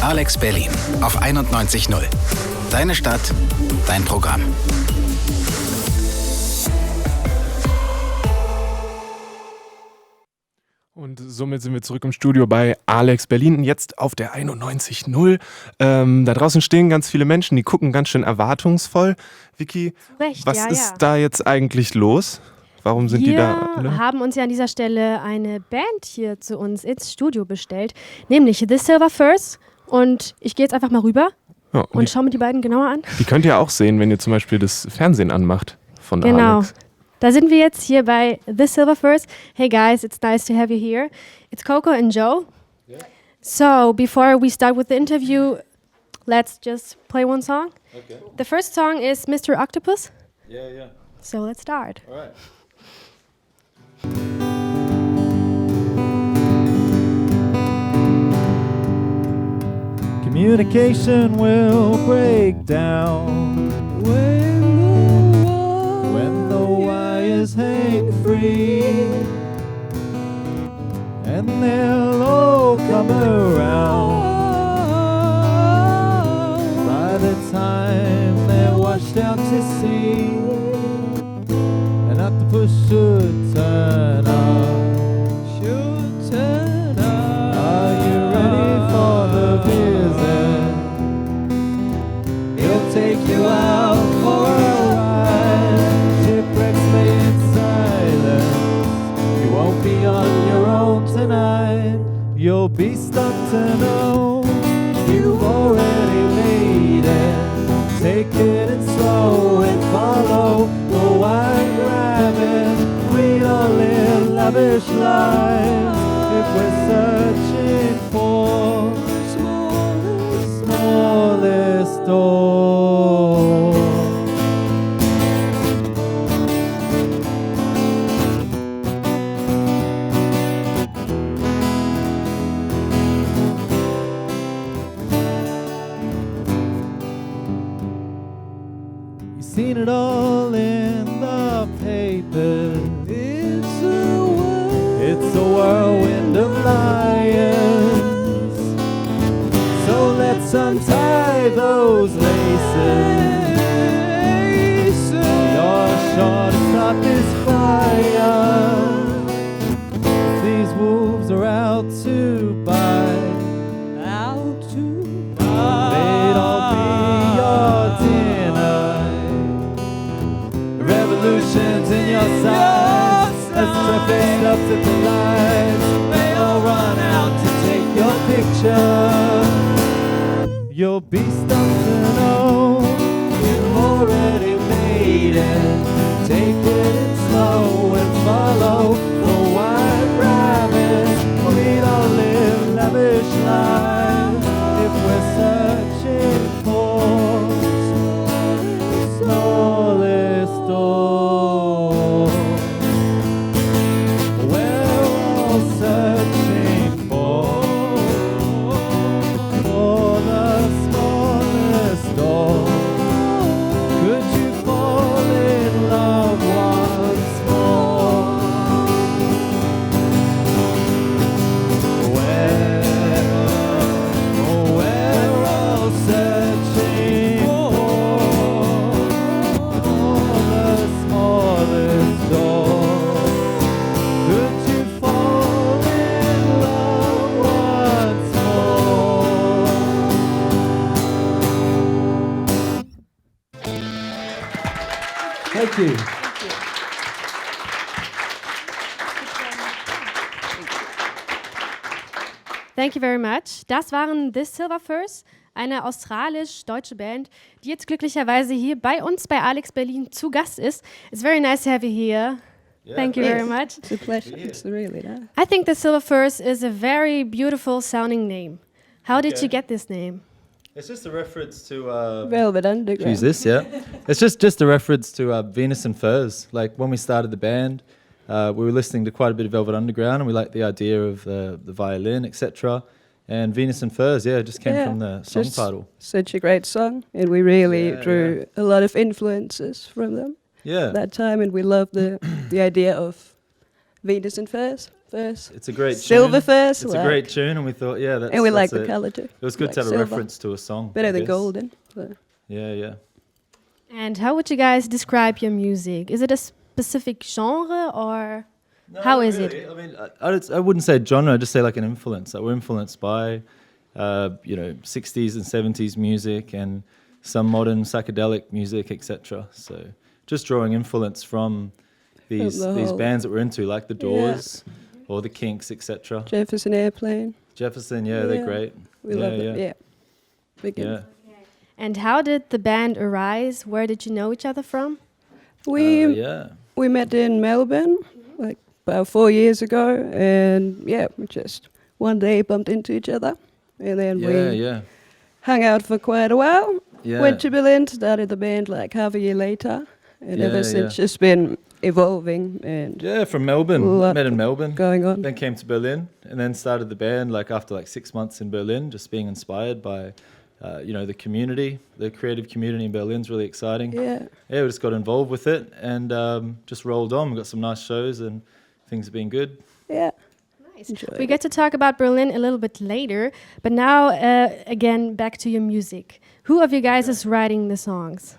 ALEX Berlin auf 91.0. Deine Stadt, dein Programm. Und somit sind wir zurück im Studio bei ALEX Berlin, jetzt auf der 91.0. Da draußen stehen ganz viele Menschen, die gucken ganz schön erwartungsvoll. Vicky, was ist da jetzt eigentlich los? Warum sind die da alle? Wir haben uns ja an dieser Stelle eine Band hier zu uns ins Studio bestellt, nämlich The Silver Furs. Und ich gehe jetzt einfach mal rüber und schaue mir die beiden genauer an. Die könnt ihr auch sehen, wenn ihr zum Beispiel das Fernsehen anmacht von Genau. ALEX. Da sind wir jetzt hier bei The Silver Furs. Hey guys, it's nice to have you here. It's Coco and Joe. Yeah. So before we start with the interview, let's just play one song. Okay. The first song is Mr. Octopus. Yeah. So let's start. All right. Communication will break down when the wires hang free, and they'll all come around by the time they're washed out to sea, and octopus should turn up. Are you ready for the visit? He'll take you out for a ride. Shipwrecks lay in silence. You won't be on your own tonight. You'll be stuck to know you've already made it. Take it and slow and follow the white rabbit. We don't live lavish lives if we're searching for smallest door. You've seen it all in the papers. It's a whirlwind of lions. So let's untie those laces. You're sure to start this fire. These wolves are out to bite. They'd all be your dinner. Revolutions in your sights. As traffic stops at the lights, they all run out to take your picture. You'll be stuck to know you've already made it. Take it slow and follow the white rabbit. We don't live lavish lives if we're searching for smallest door. We're all searching for the smallest door. Could you fall in love once more? We're all searching for the smallest door. Could you fall in love once more? Thank you. Thank you very much. Das waren The Silver Furs, eine australisch-deutsche Band, die jetzt glücklicherweise hier bei uns bei ALEX Berlin zu Gast ist. It's very nice to have you here. Yeah, Thank you very much. It's a pleasure. It's really nice. I think The Silver Furs is a very beautiful sounding name. How did you get this name? It's just a reference to Velvet Underground. choose this, yeah. It's just a reference to Venus and Furs. Like when we started the band, we were listening to quite a bit of Velvet Underground, and we liked the idea of the violin, etc. And Venus and Furs, yeah, just came from the song title. Such a great song, and we really Yeah, drew a lot of influences from them. that time, and we love the idea of Venus in first. It's a great silver tune. first. It's a great tune, and we thought, that's and we like the it. color too. It was good like to have silver. a reference to a song. Better than golden. So. Yeah. And how would you guys describe your music? Is it a specific genre or how is it? I mean, I wouldn't say genre. I'd just say like an influence. Like we're influenced by, 60s and 70s music and some modern psychedelic music, etc. So just drawing influence from these bands that we're into, like the Doors or the Kinks, etc. Jefferson Airplane. Jefferson, they're great. We love it. Yeah. Big influence. And how did the band arise? Where did you know each other from? We met in Melbourne like about 4 years ago, and we just one day bumped into each other, and then we hung out for quite a while. Went to Berlin, started the band like half a year later, and ever since just been evolving. And from Melbourne, met in Melbourne, going on. Then came to Berlin, and then started the band like after like 6 months in Berlin, just being inspired by the community, the creative community in Berlin's really exciting. We just got involved with it and just rolled on. We got some nice shows and things have been good. Nice. We get to talk about Berlin a little bit later, but now again back to your music. Who of you guys is writing the songs?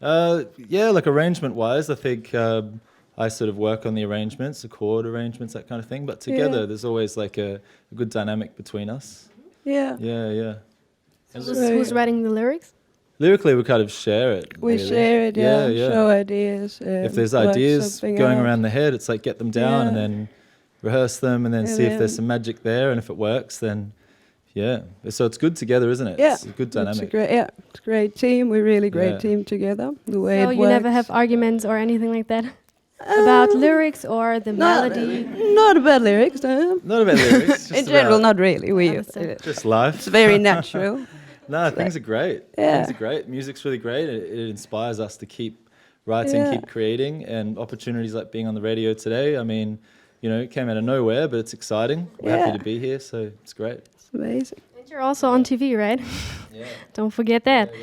Like arrangement-wise, I think I sort of work on the arrangements, the chord arrangements, that kind of thing. But together, there's always like a good dynamic between us. Yeah. Who's writing the lyrics? Lyrically, we kind of share it. We share it, show ideas. If there's ideas going around the head, it's like get them down and then rehearse them and then see if there's some magic there. And if it works, then so it's good together, isn't it? It's a good dynamic. It's a great team. We're really great team together. The way so it you works. never have arguments or anything like that? About lyrics or the melody? Not about lyrics, no. Not about lyrics. Just in general, not really. Just life. It's very natural. Things are great. Things are great. Music's really great. It inspires us to keep writing, keep creating, and opportunities like being on the radio today. I mean, it came out of nowhere, but it's exciting. We're happy to be here, so it's great. It's amazing. And you're also on TV, right? Don't forget that.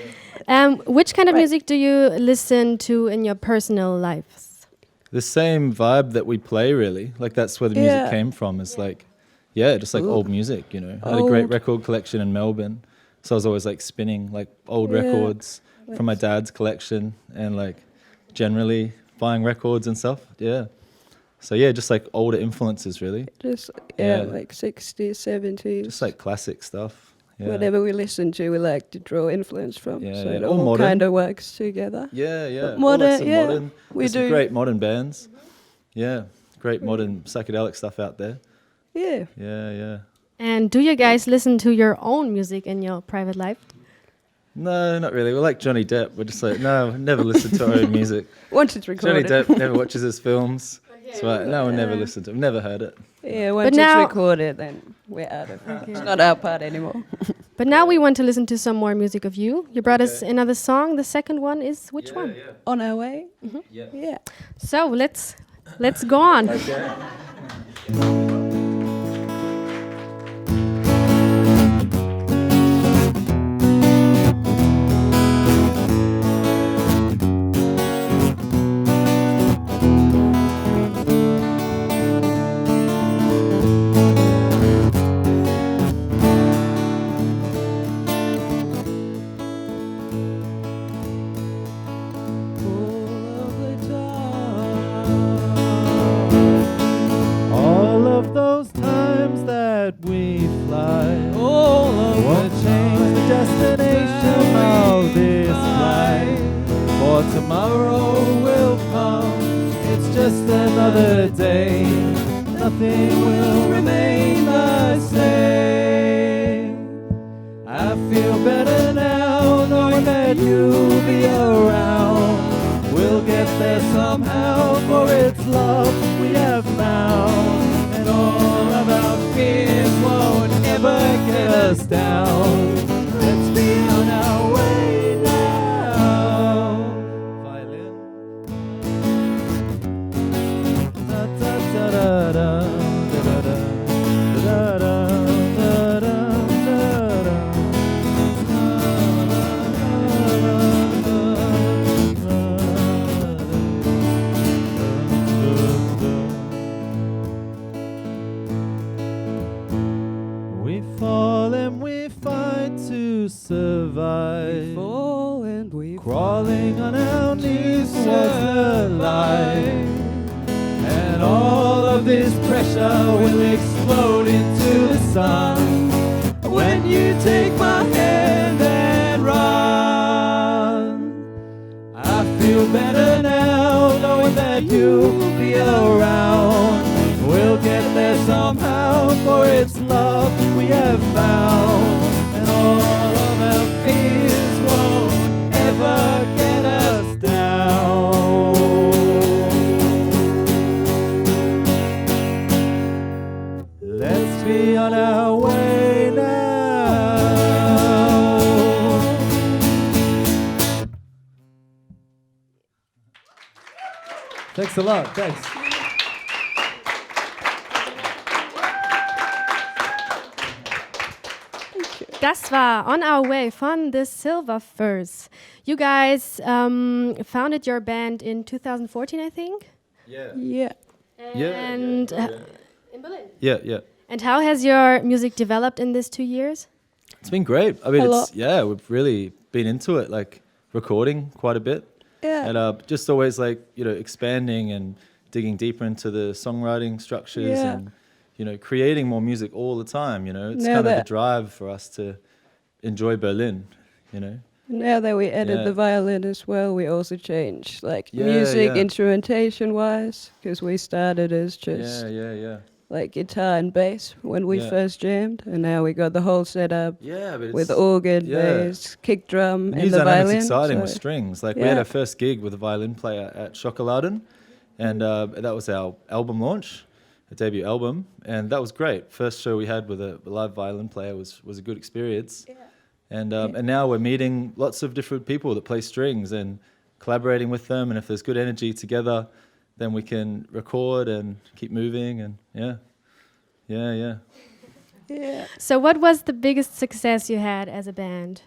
Which kind of music do you listen to in your personal lives? The same vibe that we play, really. Like that's where the music came from. Is like, just like old music. I had a great record collection in Melbourne, so I was always like spinning like old records from my dad's collection, and like generally buying records and stuff. So just like older influences, really. Just like 60s, 70s. Just like classic stuff. Whatever we listen to, we like to draw influence from. So it all all kind of works together. But modern, modern. We There's do some great modern bands. Great modern psychedelic stuff out there. Yeah. And do you guys listen to your own music in your private life? No, not really. We're like Johnny Depp. We're just like, no, never listen to our own music. Once it's recorded. Johnny Depp never watches his films. So we'll never listen to it. We've never heard it. Once it's recorded, then we're out of it. It's not our part anymore. But now we want to listen to some more music of you. You brought us another song. The second one is which one? On Our Way. So let's go on. Tomorrow will come, it's just another day. Nothing will remain the same. I feel better now, knowing that you'll be around. We'll get there somehow, for it's love we have found. And all of our fears won't ever get us down. Let's be on our way now. divide. We fall and we Crawling on our knees towards the light. And all of this pressure will explode into the sun when you take my hand and run. I feel better now knowing that you'll be around. We'll get there somehow, for it's love we have found. And all of our fears won't ever get us down. Let's be on our way now. Thanks a lot, thanks. Das war On Our Way von The Silver Firs. You guys founded your band in 2014, I think? Yeah. And in Berlin. Yeah. And how has your music developed in these 2 years? It's been great. I mean, A lot. we've really been into it, like recording quite a bit. Yeah. And just always like, expanding and digging deeper into the songwriting structures and, creating more music all the time, It's Now kind of the that- drive for us to enjoy Berlin, Now that we added Yeah. the violin as well, we also changed like Yeah, music yeah. instrumentation wise, because we started as just Yeah. like guitar and bass when we Yeah. first jammed, and now we got the whole setup Yeah, but with it's organ, yeah. bass, kick drum, new and the dynamic's violin. exciting with so- strings. Like we had Yeah. our first gig with a violin player at Schokoladen, and that was our album launch, a debut album, and that was great. First show we had with a live violin player was a good experience. Yeah. And now we're meeting lots of different people that play strings and collaborating with them. And if there's good energy together, then we can record and keep moving. And yeah. Yeah. So what was the biggest success you had as a band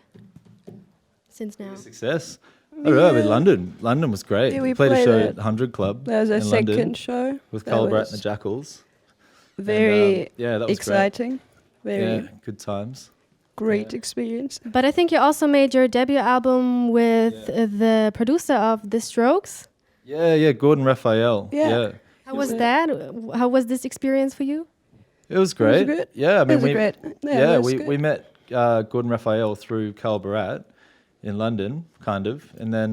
since now? Success. I don't know. I mean, London was great. Yeah, we we played a played show at- at 100 Club That was our in second London show. with That Carl Bratt was and the Jackals. Very that was exciting. great. Very Yeah, good times. great Yeah. experience. But I think you also made your debut album with the producer of The Strokes. Yeah, Gordon Raphael. Yeah. How was that? How was this experience for you? It was great. good. Yeah, I It mean, was great. Yeah, it was we good. met Gordon Raphael through Carl Barat in London, kind of, and then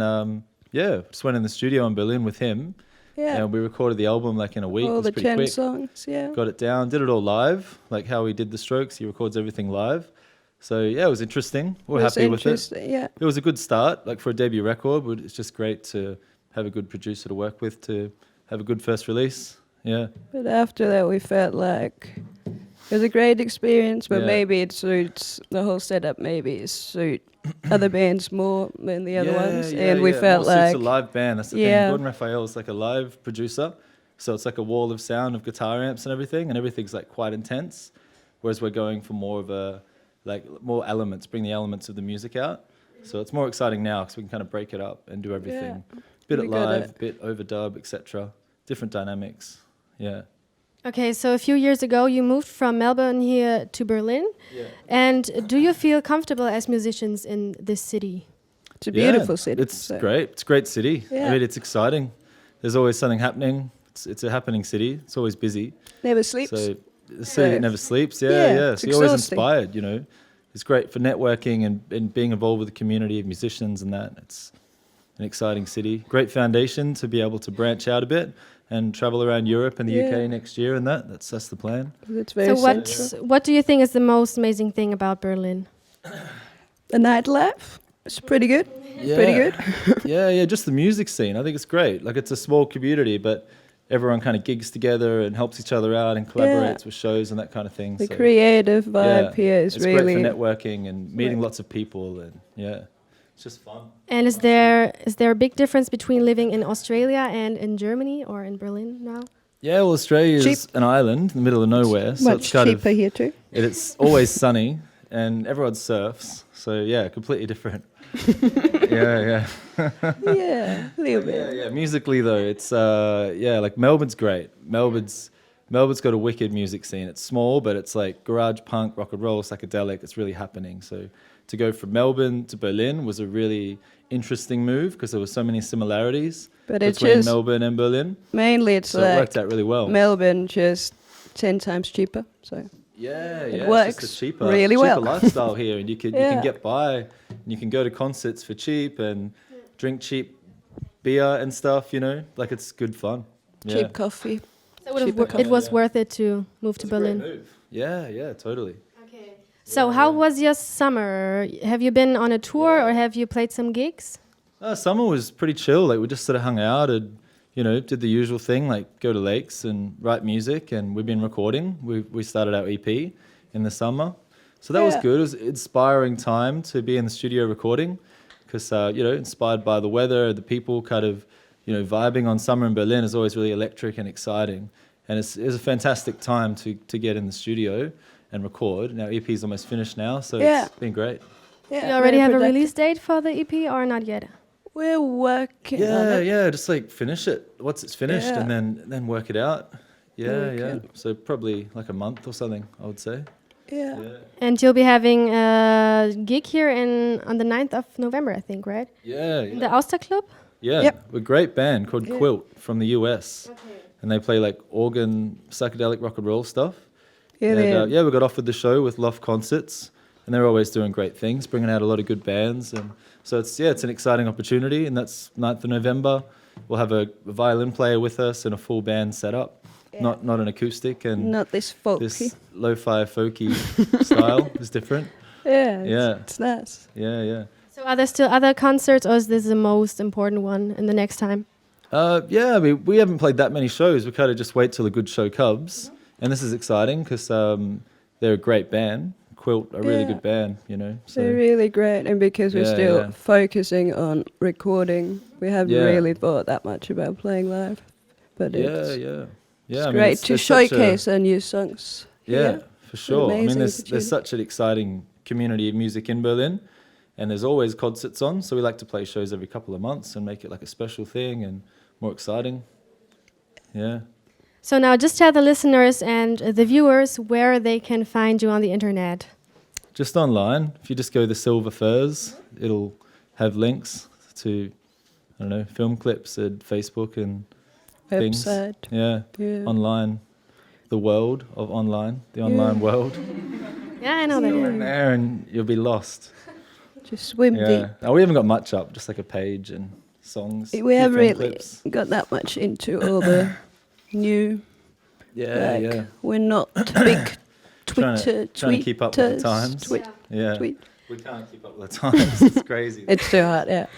just went in the studio in Berlin with him, Yeah. and we recorded the album like in a week. It All was the pretty 10 quick. songs. Yeah. Got it down, did it all live, like how he did the Strokes. He records everything live, so yeah, it was interesting. We're It was happy with it. interesting, yeah. It was a good start, like for a debut record. It's just great to have a good producer to work with, to have a good first release. Yeah. But after that, we felt like it was a great experience, but Yeah. maybe it suits the whole setup. Maybe it suit other bands more than the other ones, and we felt More suits like a live band. That's the Yeah. thing. Gordon Raphael is like a live producer, so it's like a wall of sound of guitar amps and everything, and everything's like quite intense. Whereas we're going for more of a more elements, bring the elements of the music out. So it's more exciting now because we can kind of break it up and do everything. Bit We at got live, it. bit overdub, etc. Different dynamics. Yeah. Okay, so a few years ago you moved from Melbourne here to Berlin. Yeah. And do you feel comfortable as musicians in this city? it's a beautiful city. It's so- great. It's a great city. Yeah. I mean, it's exciting. There's always something happening. It's a happening city. It's always busy. Never sleeps. So the city that never sleeps. Yeah. Yeah, So it's you're always exhausting. inspired, It's great for networking and being involved with the community of musicians and that. It's an exciting city. Great foundation to be able to branch out a bit and travel around Europe and the Yeah. UK next year and that's the plan. It's very So central. what do you think is the most amazing thing about Berlin? The nightlife is pretty good. Pretty good. yeah, just the music scene. I think it's great. Like it's a small community, but everyone kind of gigs together and helps each other out and collaborates with shows and that kind of thing. The So, creative vibe here is it's really great for networking and meeting lots of people and it's just fun. And is there a big difference between living in Australia and in Germany or in Berlin now? Yeah, well, Australia is Cheap. an island in the middle of nowhere, so much it's kind cheaper of here too. it's always sunny and everyone surfs. So yeah, completely different. yeah. Yeah, a little bit. Yeah. Musically though, it's like Melbourne's great. Melbourne's Melbourne's got a wicked music scene. It's small, but it's like garage punk, rock and roll, psychedelic. It's really happening. So to go from Melbourne to Berlin was a really interesting move because there were so many similarities between Melbourne and Berlin. Mainly it's so it worked out really well. Melbourne just 10 times cheaper. So it works just a cheaper well. lifestyle here, and you can get by, and you can go to concerts for cheap and drink cheap beer and stuff. You know, like it's good fun. Cheap coffee. So it was worth it to move to Berlin. Great move. Yeah, totally. Okay. So how was your summer? Have you been on a tour or have you played some gigs? Summer was pretty chill. Like we just sort of hung out and did the usual thing, like go to lakes and write music. And we've been recording. We started our EP in the summer, so that was good. It was an inspiring time to be in the studio recording because inspired by the weather, the people kind of. Vibing on summer in Berlin is always really electric and exciting. And it's a fantastic time to get in the studio and record. Now, EP is almost finished now, so it's been great. Yeah, you already have a release date for the EP or not yet? We're working on it. Yeah, just like finish it once it's finished and then work it out. Yeah. So probably like a month or something, I would say. Yeah. And you'll be having a gig here on the 9th of November, I think, right? Yeah. In the Auster Club? Yeah, we're a great band called Quilt from the US. Okay. And they play like organ, psychedelic rock and roll stuff. Yeah, we got offered the show with Loft Concerts, and they're always doing great things, bringing out a lot of good bands. And so it's an exciting opportunity, and that's 9th of November. We'll have a violin player with us and a full band set up, not an acoustic. And not this folky. This lo-fi folky style is different. It's nice. Yeah. So are there still other concerts, or is this the most important one in the next time? I mean, we haven't played that many shows. We kind of just wait till a good show comes. And this is exciting because they're a great band. Quilt, a really good band, So. They're really great. And because we're still focusing on recording, we haven't really thought that much about playing live. But it's great to showcase our new songs. Yeah, for sure. I mean, there's such an exciting community of music in Berlin. And there's always concerts on, so we like to play shows every couple of months and make it like a special thing and more exciting. Yeah. So now just tell the listeners and the viewers where they can find you on the internet. Just online. If you just go the Silver Furs, it'll have links to, film clips at Facebook and website. Things. Yeah. Online. The world of online. The online world. Yeah, I know that. Go in there and you'll be lost. Just swim deep. No, we haven't got much up, just like a page and songs. We haven't really got that much into all the new. We're not big Twitter. Trying to keep up with the times. Tweet. We can't keep up with the times. It's crazy. It's too hard,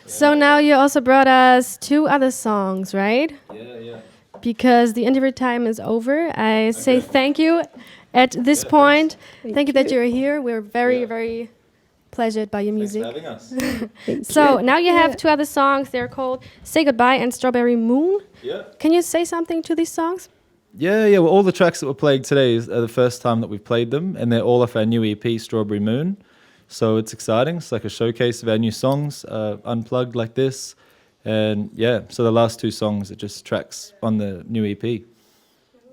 So now you also brought us 2 other songs, right? Yeah. Because the interview time is over. I say thank you at this point. Thank you that you're here. We're very, very pleasured by your music. Thanks for having us. So now you have 2 other songs. They're called Say Goodbye and Strawberry Moon. Yeah. Can you say something to these songs? Yeah. Well, all the tracks that we're playing today are the first time that we've played them, and they're all off our new EP, Strawberry Moon. So it's exciting. It's like a showcase of our new songs, unplugged like this. And so the last 2 songs are just tracks on the new EP.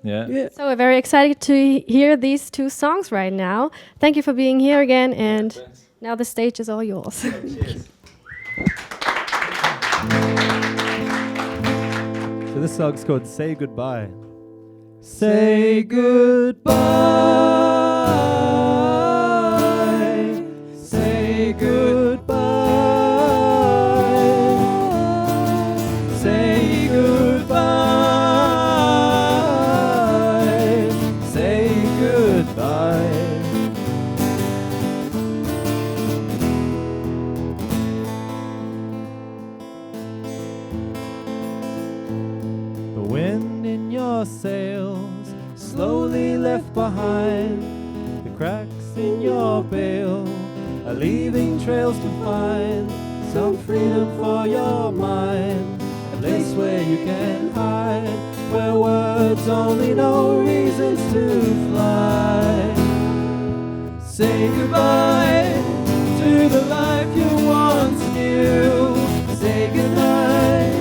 Yeah. So we're very excited to hear these 2 songs right now. Thank you for being here again, and now the stage is all yours. Cheers. So this song's called Say Goodbye. Say goodbye. Say goodbye. Say goodbye. Say goodbye. The wind in your sails slowly left behind. The cracks in your bale are leaving trails to find. Some freedom for your mind, a place where you can hide, where words only know reasons to fly. Say goodbye to the life you once knew. Say goodnight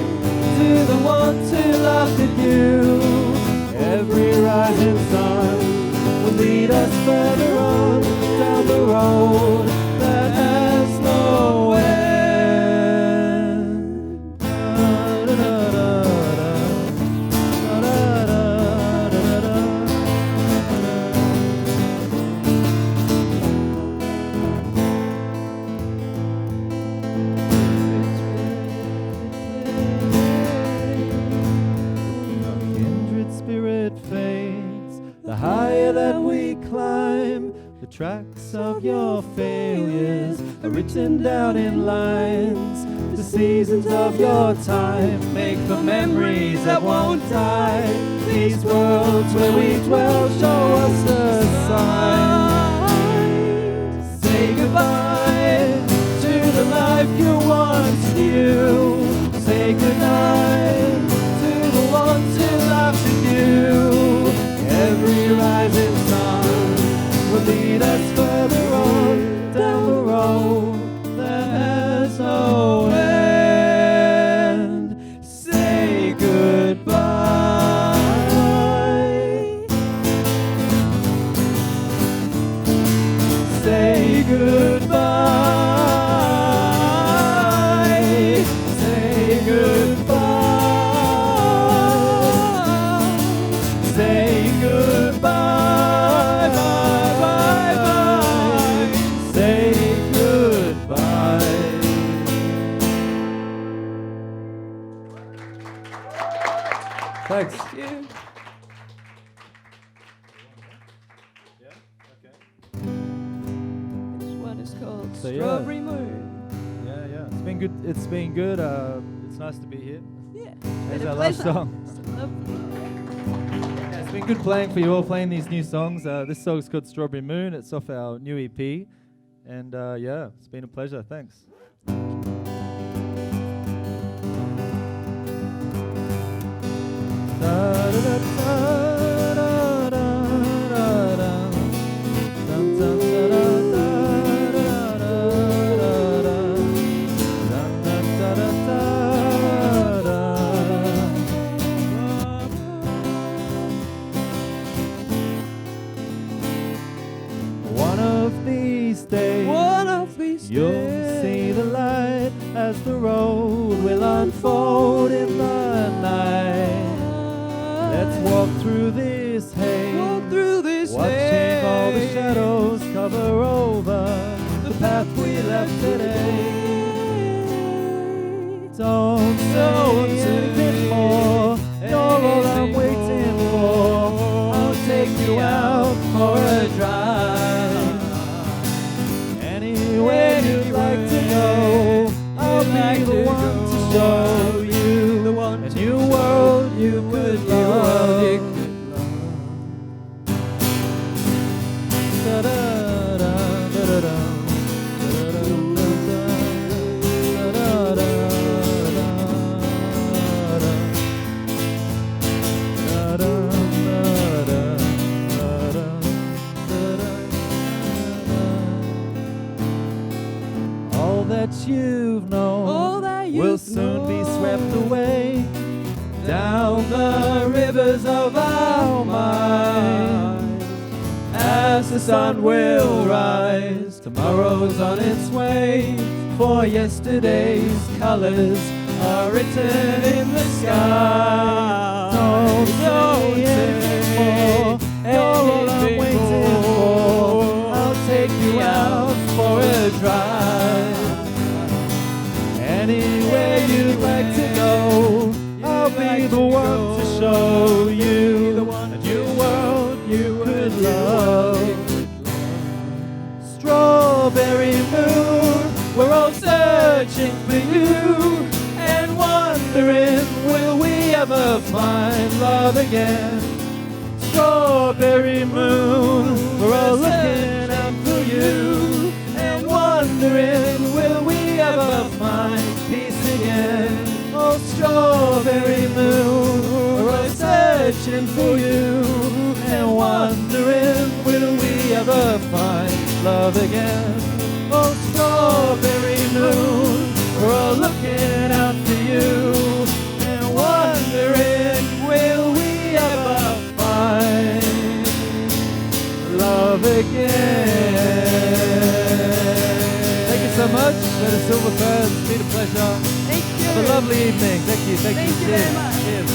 to the ones who laughed at you. Every ride it fades, the higher that we climb. The tracks of your failures are written down in lines. The seasons of your time make for memories that won't die. These worlds where we dwell show us the sign. Say goodbye to the life you once knew. Say goodnight to the ones who laughed at you. Every rising sun will lead us further on down the road that has no end. Say goodbye. Say goodbye. Say goodbye. Say goodbye. Thanks. Thank you. This one is called Strawberry Moon. Yeah. It's been good. It's been good. It's nice to be here. Yeah. It's our last song. Yeah, it's been good playing for you all, playing these new songs. This song's called Strawberry Moon. It's off our new EP. And yeah, it's been a pleasure. Thanks. One of these days, you'll see the light as the road will unfold in the night. Let's walk through this haze, watching all the shadows cover over the path we left today. Don't say anything more, you're all I'm waiting for. I'll take you out for a drive. Anywhere you'd like to go, I'll be the one to show you a new world you could love. All that you've known will soon be swept away down the rivers of our minds. As the sun will rise, tomorrow's on its way, for yesterday's colors are written in the sky. Don't say anymore, you're all I'm waiting for. I'll take you out for a drive. Anywhere you'd like to go, I'll be the one to show you a new world you could love. Strawberry moon, we're all searching for you and wondering, will we ever find love again? Strawberry moon, we're all looking out for you and wondering, will we ever find peace again? Oh, strawberry moon, we're all searching for you and wondering, will we ever find love again? Oh, strawberry moon, we're all looking out for you and wondering, will we ever find love again? Thank you so much, the Silver Birds. It's been a pleasure. Thank you. Have a lovely evening. Thank you. Thank you very much. Cheers.